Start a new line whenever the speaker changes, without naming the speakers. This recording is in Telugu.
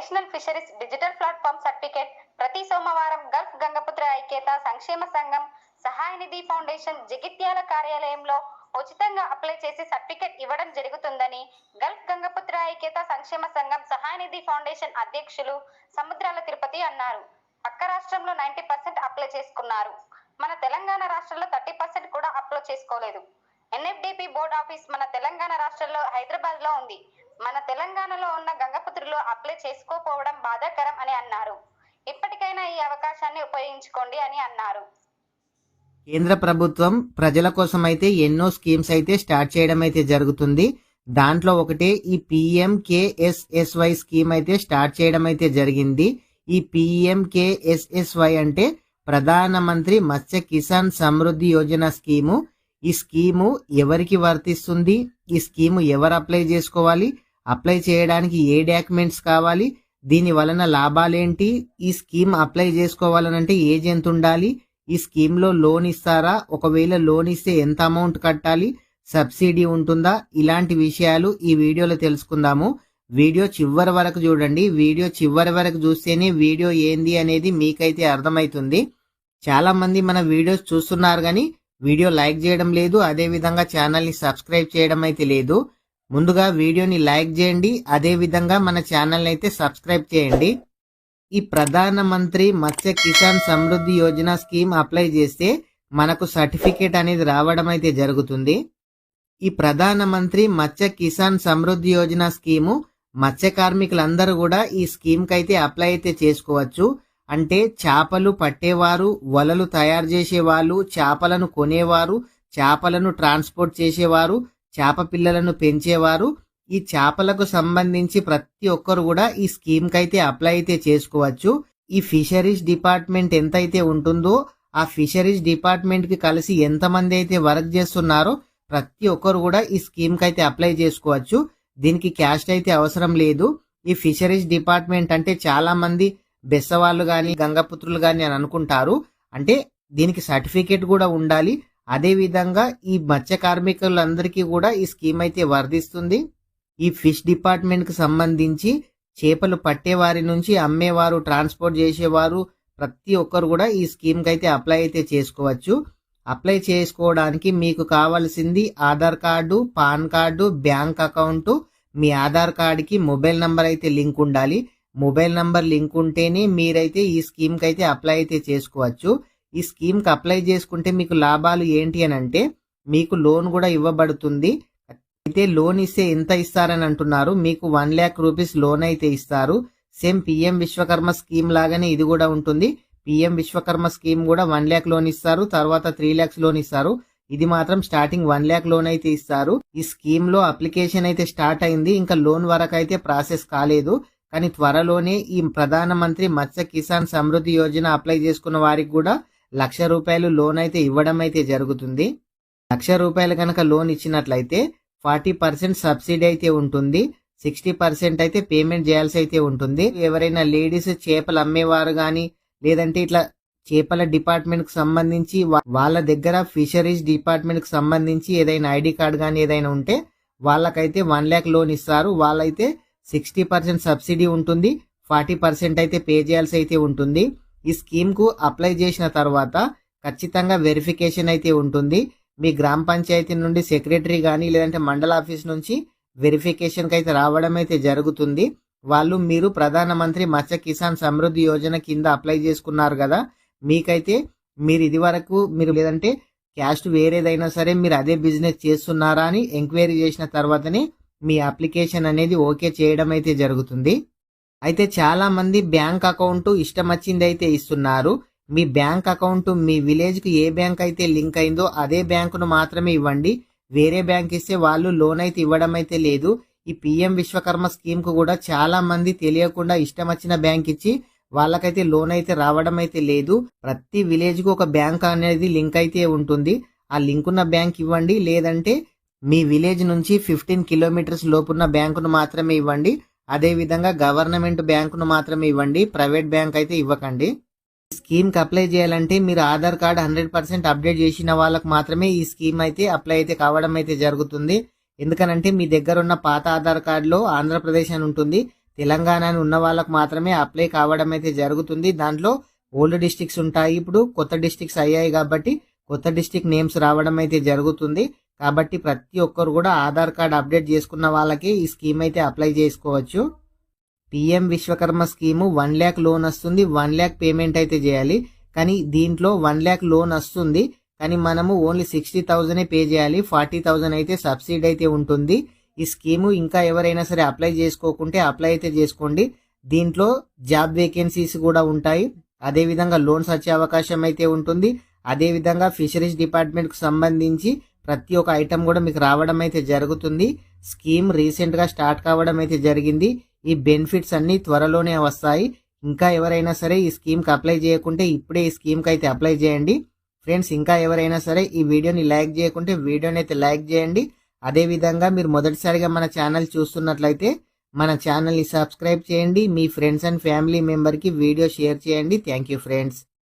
National fisheries digital platform certificate ప్రతి సోమవారం గల్ఫ్ గంగపుత్ర ఐక్యత సంక్షేమ సంఘం సహాయ నిధి ఫౌండేషన్ జగిత్యాల కార్యాలయంలో ఉచితంగా అప్లై చేసి సర్టిఫికేట్ ఇవ్వడం జరుగుతుందని గల్ఫ్ గంగపుత్ర ఐక్యత సంక్షేమ సంఘం సహాయ నిధి ఫౌండేషన్ అధ్యక్షులు సముద్రాల తిరుపతి అన్నారు. పక్క రాష్ట్రంలో 90% అప్లై చేసుకున్నారు. మన తెలంగాణ రాష్ట్రంలో 30% కూడా అప్లై చేసుకోలేదు. ఎన్ఎఫ్డిపి బోర్డ్ ఆఫీస్ మన తెలంగాణ రాష్ట్రంలో హైదరాబాద్ లో ఉంది. మన తెలంగాణలో ఉన్న గంగపుత్రులు అప్లై చేసుకోకపోవడం బాధాకరం అని అన్నారు. ఇప్పటికైనా ఈ అవకాశాన్ని ఉపయోగించుకోండి అని అన్నారు.
కేంద్ర ప్రభుత్వం ప్రజల కోసం అయితే ఎన్నో స్కీమ్స్ అయితే స్టార్ట్ చేయడం అయితే జరుగుతుంది. దాంట్లో ఒకటే ఈ PMKSSY స్కీమ్ అయితే స్టార్ట్ చేయడం అయితే జరిగింది. ఈ PMKSSY అంటే ప్రధానమంత్రి మత్స్య కిసాన్ సమృద్ధి యోజన స్కీము. ఈ స్కీము ఎవరికి వర్తిస్తుంది, ఈ స్కీము ఎవరు అప్లై చేసుకోవాలి, అప్లై చేయడానికి ఏ డాక్యుమెంట్స్ కావాలి, దీని వలన లాభాలేంటి, ఈ స్కీమ్ అప్లై చేసుకోవాలనంటే ఏజ్ ఎంత ఉండాలి, ఈ స్కీమ్ లో లోన్ ఇస్తారా, ఒకవేళ లోన్ ఇస్తే ఎంత అమౌంట్ కట్టాలి, సబ్సిడీ ఉంటుందా, ఇలాంటి విషయాలు ఈ వీడియోలో తెలుసుకుందాము. వీడియో చివరి వరకు చూడండి. వీడియో చివరి వరకు చూస్తేనే వీడియో ఏంది అనేది మీకైతే అర్థమవుతుంది. చాలా మంది మన వీడియోస్ చూస్తున్నారు కానీ వీడియో లైక్ చేయడం లేదు, అదే విధంగా ఛానల్ ని సబ్స్క్రైబ్ చేయడం అయితే లేదు. ముందుగా వీడియోని లైక్ చేయండి, అదే విధంగా మన ఛానల్ అయితే సబ్స్క్రైబ్ చేయండి. ఈ ప్రధానమంత్రి మత్స్య కిసాన్ సమృద్ధి యోజన స్కీమ్ అప్లై చేస్తే మనకు సర్టిఫికేట్ అనేది రావడం అయితే జరుగుతుంది. ఈ ప్రధానమంత్రి మత్స్య కిసాన్ సమృద్ధి యోజన స్కీము మత్స్య కార్మికులందరూ కూడా ఈ స్కీమ్ కైతే అప్లై అయితే చేసుకోవచ్చు. అంటే చేపలు పట్టేవారు, వలలు తయారు చేసేవాళ్ళు, చేపలను కొనేవారు, చేపలను ట్రాన్స్పోర్ట్ చేసేవారు, చేప పిల్లలను పెంచేవారు, ఈ చేపలకు సంబంధించి ప్రతి ఒక్కరు కూడా ఈ స్కీమ్ కైతే అప్లై అయితే చేసుకోవచ్చు. ఈ ఫిషరీస్ డిపార్ట్మెంట్ ఎంతైతే ఉంటుందో ఆ ఫిషరీస్ డిపార్ట్మెంట్ కి కలిసి ఎంతమంది అయితే వర్క్ చేస్తున్నారో ప్రతి ఒక్కరు కూడా ఈ స్కీమ్ కైతే అప్లై చేసుకోవచ్చు. దీనికి క్యాస్ట్ అయితే అవసరం లేదు. ఈ ఫిషరీస్ డిపార్ట్మెంట్ అంటే చాలా మంది బెస్సవాళ్ళు గాని గంగపుత్రులు గాని అని అనుకుంటారు. అంటే దీనికి సర్టిఫికేట్ కూడా ఉండాలి. అదే విధంగా ఈ మత్స్య కార్మికులందరికీ కూడా ఈ స్కీమ్ అయితే వర్తిస్తుంది. ఈ ఫిష్ డిపార్ట్మెంట్ కి సంబంధించి చేపలు పట్టేవారి నుంచి అమ్మేవారు, ట్రాన్స్పోర్ట్ చేసేవారు ప్రతి ఒక్కరు కూడా ఈ స్కీమ్ కి అయితే అప్లై అయితే చేసుకోవచ్చు. అప్లై చేసుకోవడానికి మీకు కావాల్సింది Aadhaar card, PAN card, bank account, మీ ఆధార్ కార్డుకి మొబైల్ నంబర్ అయితే లింక్ ఉండాలి. మొబైల్ నంబర్ లింక్ ఉంటేనే మీరైతే ఈ స్కీమ్ కి అయితే అప్లై అయితే చేసుకోవచ్చు. ఈ స్కీమ్ కి అప్లై చేసుకుంటే మీకు లాభాలు ఏంటి అని అంటే మీకు లోన్ కూడా ఇవ్వబడుతుంది. అయితే లోన్ ఇస్తే ఎంత ఇస్తారని అంటున్నారు. మీకు 1 lakh రూపీస్ లోన్ అయితే ఇస్తారు. సేమ్ PM విశ్వకర్మ స్కీమ్ లాగానే ఇది కూడా ఉంటుంది. PM విశ్వకర్మ స్కీమ్ కూడా 1 lakh లోన్ ఇస్తారు, తర్వాత 3 lakhs లోన్ ఇస్తారు. ఇది మాత్రం స్టార్టింగ్ 1 lakh లోన్ అయితే ఇస్తారు. ఈ స్కీమ్ లో అప్లికేషన్ అయితే స్టార్ట్ అయింది, ఇంకా లోన్ వరకు అయితే ప్రాసెస్ కాలేదు. కానీ త్వరలోనే ఈ ప్రధానమంత్రి మత్స్య కిసాన్ సమృద్ధి యోజన అప్లై చేసుకున్న వారికి కూడా ₹1,00,000 లోన్ అయితే ఇవ్వడం అయితే జరుగుతుంది. ₹1,00,000 కనుక లోన్ ఇచ్చినట్లయితే 40% సబ్సిడీ అయితే ఉంటుంది, 60% అయితే పేమెంట్ చేయాల్సి అయితే ఉంటుంది. ఎవరైనా లేడీస్ చేపలు అమ్మేవారు గాని లేదంటే ఇట్లా చేపల డిపార్ట్మెంట్ కు సంబంధించి వాళ్ళ దగ్గర ఫిషరీస్ డిపార్ట్మెంట్ కు సంబంధించి ఏదైనా ఐడి కార్డ్ గానీ ఏదైనా ఉంటే వాళ్ళకైతే 1 lakh లోన్ ఇస్తారు. వాళ్ళైతే 60% సబ్సిడీ ఉంటుంది, 40% అయితే పే చేయాల్సి అయితే ఉంటుంది. ఈ స్కీమ్ కు అప్లై చేసిన తర్వాత ఖచ్చితంగా వెరిఫికేషన్ అయితే ఉంటుంది. మీ గ్రామ పంచాయతీ నుండి సెక్రటరీ గానీ లేదంటే మండల ఆఫీస్ నుంచి వెరిఫికేషన్ కి అయితే రావడం అయితే జరుగుతుంది. వాళ్ళు మీరు ప్రధానమంత్రి మత్స్య కిసాన్ సమృద్ధి యోజన కింద అప్లై చేసుకున్నారు కదా, మీకైతే మీరు ఇది వరకు లేదంటే క్యాస్ట్ వేరేదైనా సరే మీరు అదే బిజినెస్ చేస్తున్నారా అని ఎంక్వైరీ చేసిన తర్వాతనే మీ అప్లికేషన్ అనేది ఓకే చేయడం అయితే జరుగుతుంది. అయితే చాలా మంది బ్యాంక్ అకౌంట్ ఇష్టం వచ్చింది అయితే ఇస్తున్నారు. మీ బ్యాంక్ అకౌంట్ మీ విలేజ్ కు ఏ బ్యాంక్ అయితే లింక్ అయిందో అదే బ్యాంకును మాత్రమే ఇవ్వండి. వేరే బ్యాంక్ ఇస్తే వాళ్ళు లోన్ అయితే ఇవ్వడం అయితే లేదు. ఈ PM విశ్వకర్మ స్కీమ్ కు కూడా చాలా మంది తెలియకుండా ఇష్టం వచ్చిన బ్యాంక్ ఇచ్చి వాళ్ళకైతే లోన్ అయితే రావడం అయితే లేదు. ప్రతి విలేజ్ కు ఒక బ్యాంక్ అనేది లింక్ అయితే ఉంటుంది. ఆ లింక్ ఉన్న బ్యాంక్ ఇవ్వండి, లేదంటే మీ విలేజ్ నుంచి 15 kilometers లోపున్న బ్యాంకును మాత్రమే ఇవ్వండి. అదే విధంగా గవర్నమెంట్ బ్యాంకును మాత్రమే ఇవ్వండి, ప్రైవేట్ బ్యాంక్ అయితే ఇవ్వకండి. స్కీమ్ కి అప్లై చేయాలంటే మీరు ఆధార్ కార్డ్ 100% అప్డేట్ చేసిన వాళ్ళకి మాత్రమే ఈ స్కీమ్ అయితే అప్లై అయితే కావడం అయితే జరుగుతుంది. ఎందుకనంటే మీ దగ్గర ఉన్న పాత ఆధార్ కార్డులో ఆంధ్రప్రదేశ్ అని ఉంటుంది, తెలంగాణ అని ఉన్న వాళ్ళకు మాత్రమే అప్లై కావడం అయితే జరుగుతుంది. దాంట్లో ఓల్డ్ డిస్ట్రిక్ట్స్ ఉంటాయి, ఇప్పుడు కొత్త డిస్ట్రిక్ట్స్ అయ్యాయి కాబట్టి కొత్త డిస్ట్రిక్ట్ నేమ్స్ రావడం అయితే జరుగుతుంది. కాబట్టి ప్రతి ఒక్కరు కూడా ఆధార్ కార్డ్ అప్డేట్ చేసుకున్న వాళ్ళకి ఈ స్కీమ్ అయితే అప్లై చేసుకోవచ్చు. PM Vishwakarma scheme 1 lakh loan వస్తుంది, 1 lakh పేమెంట్ అయితే చేయాలి. కానీ దీంట్లో 1 lakh లోన్ వస్తుంది, కానీ మనము ఓన్లీ 60,000 పే చేయాలి. 40,000 అయితే సబ్సిడీ అయితే ఉంటుంది. ఈ స్కీము ఇంకా ఎవరైనా సరే అప్లై చేసుకోకుంటే అప్లై అయితే చేసుకోండి. దీంట్లో జాబ్ వేకెన్సీస్ కూడా ఉంటాయి, అదేవిధంగా లోన్స్ వచ్చే అవకాశం అయితే ఉంటుంది. అదేవిధంగా ఫిషరీస్ డిపార్ట్మెంట్కు సంబంధించి ప్రతి ఒక్క ఐటమ్ కూడా మీకు రావడం అయితే జరుగుతుంది. స్కీమ్ రీసెంట్గా స్టార్ట్ కావడం అయితే జరిగింది. ఈ బెనిఫిట్స్ అన్ని త్వరలోనే వస్తాయి. ఇంకా ఎవరైనా సరే ఈ స్కీమ్కి అప్లై చేయకుంటే ఇప్పుడే ఈ స్కీమ్కి అయితే అప్లై చేయండి. ఫ్రెండ్స్, ఇంకా ఎవరైనా సరే ఈ వీడియోని లైక్ చేయకుంటే వీడియోని అయితే లైక్ చేయండి. అదేవిధంగా మీరు మొదటిసారిగా మన ఛానల్ చూస్తున్నట్లయితే మన ఛానల్ని సబ్స్క్రైబ్ చేయండి. మీ ఫ్రెండ్స్ అండ్ ఫ్యామిలీ మెంబర్కి వీడియో షేర్ చేయండి. Thank you friends.